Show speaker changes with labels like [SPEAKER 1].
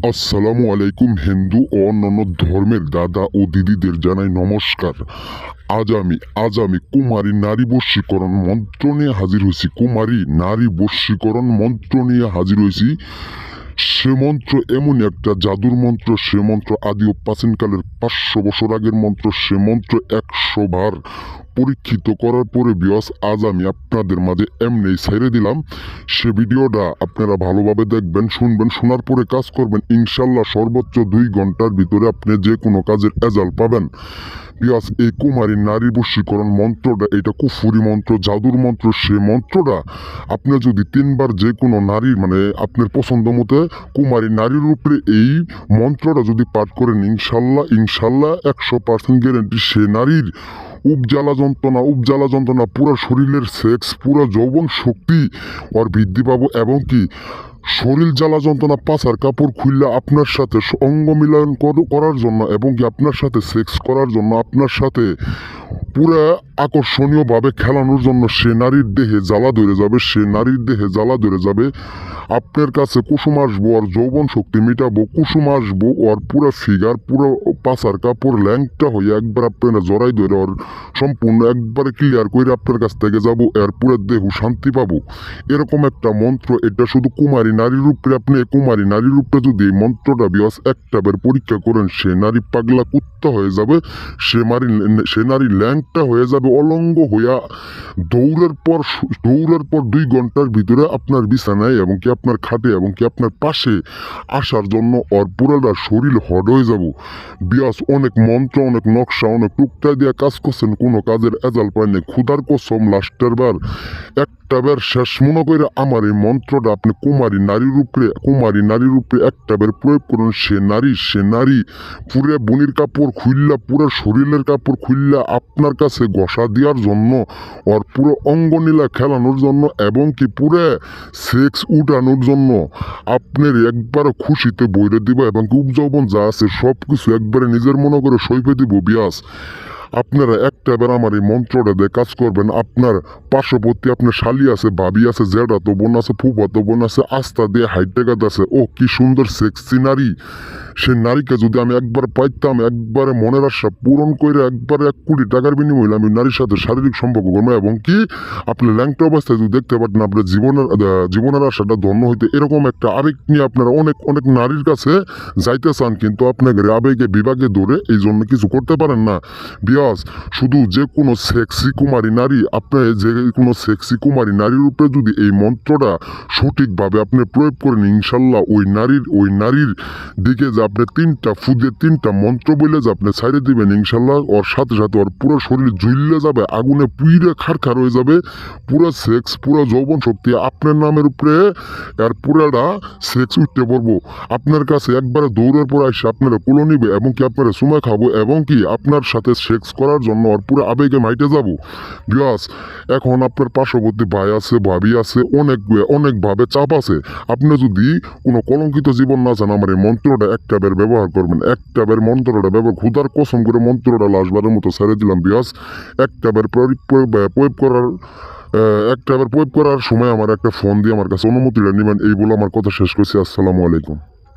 [SPEAKER 1] আসসালামু আলাইকুম। হিন্দু ও অন্যান্য ধর্মের দাদা ও দিদিদের জানাই নমস্কার। আজ আমি কুমারী নারী বশীকরণ মন্ত্র নিয়ে হাজির হয়েছি। কুমারী নারী বশীকরণ মন্ত্র নিয়ে হাজির হয়েছি। সে মন্ত্র এমন একটা জাদুর মন্ত্র, সে মন্ত্র আদি ও প্রাচীনকালের 500 বছর আগের মন্ত্র। সে মন্ত্র 100 বার পরীক্ষিত করার পরে বিয়স আজ আমি আপনাদের মাঝে এমনি ছেড়ে দিলাম। সে ভিডিওটা আপনারা ভালোভাবে দেখবেন, শুনবেন, শোনার পরে কাজ করবেন। ইনশাল্লাহ সর্বোচ্চ 2 ঘন্টার ভিতরে আপনি যে কোনো কাজের রেজাল্ট পাবেন। বিকজ এই কুমারী নারী বশীকরণ মন্ত্রটা এটা কুফুরি মন্ত্র, জাদুর মন্ত্র। সে মন্ত্রটা আপনি যদি 3 বার যে কোনো নারী আপনার পছন্দ মতো কুমারী নারীর উপরে এই মন্ত্রটা যদি পাঠ করেন, ইনশাল্লাহ 100% গ্যারেন্টি সে নারীর উপজ্বালা যন্ত্রণা পুরো শরীরের সেক্স, পুরো যৌবন শক্তি ওর বৃদ্ধি পাবো। এবং কি শরীর জ্বালা যন্ত্রণা পাছার কাপড় খুললে আপনার সাথে অঙ্গ মিলন করার জন্য এবং কি আপনার সাথে সেক্স করার জন্য, আপনার সাথে পুরা আকর্ষণীয়ভাবে খেলানোর জন্য সে নারীর দেহে জ্বালা ধরে যাবে। আপনার কাছে কুসুম আসবো, আর যৌবন শক্তি মিটাবো। কুসুম আসবো, ওর পুরো ফিগার, পুরো পাছার কাপড় ল্যাংটা হয়ে একবার আপনারা জড়াই ধরে ওর সম্পূর্ণ একবারে ক্লিয়ার করে আপনার কাছ থেকে যাবো। এর পুরো দেহ শান্তি পাবো। এরকম একটা মন্ত্র, এটা শুধু কুমারী নারীর উপরে। আপনি কুমারী নারীর উপরে যদি এই মন্ত্রটা বিয়স একটা বার পরীক্ষা করেন, সে নারী পাগলা কুত্তা হয়ে যাবে। সে নারী ল্যাংটা হয়ে যাবে, অলঙ্গ হইয়া দৌড়ের পর 2 ঘন্টার ভিতরে আপনার বিছানায় এবং কি আপনার খাটে এবং কি আপনার পাশে আসার জন্য ওর পুরোটা শরীর হড হয়ে যাব। বিয়াস অনেক মন্ত্র, অনেক নকশা, অনেক টুকটা দিয়ে কাজ করছেন, কোনো কাজের রেজাল্ট পায়নি। ক্ষুধার কসম লাস্টের বার একটা বার শেষ মনে করে আমার এই মন্ত্রটা আপনি কুমারী নারীর উপরে একটা বার প্রয়োগ করুন। সে নারী পুরো বনির কাপড় খুললা, পুরো শরীরের কাপড় খুললা আপনার কাছে ঘষা দেওয়ার জন্য, ওর পুরো অঙ্গনীলা খেলানোর জন্য এবং কি পুরো সেক্স উঠানোর জন্য আপনার একবার খুশিতে বইরে দিবা এবং কি উপযৌবন যা আছে সব কিছু একবারে নিজের মনে করে সইপে দিব। বিয়াস আপনারা একটা বার আমার এই মন্ত্রটা দিয়ে কাজ করবেন। আপনার পার্শ্ববর্তী আপনার শালি আছে, ভাবি আছে, জেঠা তো বোন আছে, ফুফাতো বোন আছে, আস্থা দিয়ে হাইটেকাত আছে। ও কি সুন্দর সেক্সি নারী! সে নারীকে যদি আমি একবার পাইতাম, একবারে মনের আশা পূরণ করে একবারে 1 কোটি টাকার বিনিময়ে আমি নারীর সাথে শারীরিক সম্পর্ক করবো এবং কি আপনি ল্যাংটা অবস্থায় যদি দেখতে পারেন আপনার জীবনের আশাটা ধন্য হইতে। এরকম একটা আবেগ নিয়ে আপনারা অনেক নারীর কাছে যাইতে চান, কিন্তু আপনাকে আবেগে বিভাগে ধরে এই জন্য কিছু করতে পারেন না। বিয়াস শুধু যে কোনো সেক্সি কুমারী নারীর উপরে যদি এই মন্ত্রটা সঠিকভাবে আপনি প্রয়োগ করেন, ইনশাল্লাহ ওই নারীর দিকে যে আপনি 3টা মন্ত্র বলে যে আপনি ছাইড়ে দিবেন, ইনশাল্লাহ ওর সাথে সাথে ওর পুরো শরীর জ্বলে যাবে, আগুনে পুইরে খারখার হয়ে যাবে। পুরো সেক্স, পুরো যৌবন শক্তি আপনার নামের উপরে আর পুরাটা সেক্স উঠতে পড়বো। আপনার কাছে একবারে দৌড়ের পর এসে আপনারা কুলো নিবে এবং কি আপনারা সময় খাবো এবং কি আপনার সাথে সেক্স করার জন্য ওর পুরো আবেগে মাইটে যাবো। বিয়াস এখন আপনার পার্শ্ববর্তী ভাই আছে, ভাবি আছে, অনেকভাবে চাপ আছে। আপনি যদি কোনো কলঙ্কিত জীবন না চান, আমার এই মন্ত্রটা একটা বার ব্যবহার করবেন। একটা বার মন্ত্রটা ব্যবহার, ক্ষুধার কসম করে মন্ত্রটা লাশবারের মতো ছেড়ে দিলাম। বিয়াস একটা বার প্রয়োগ করার সময় আমার একটা ফোন দিয়ে আমার কাছে অনুমতিটা নেবেন। এই বলে আমার কথা শেষ করছি। আসসালামু আলাইকুম।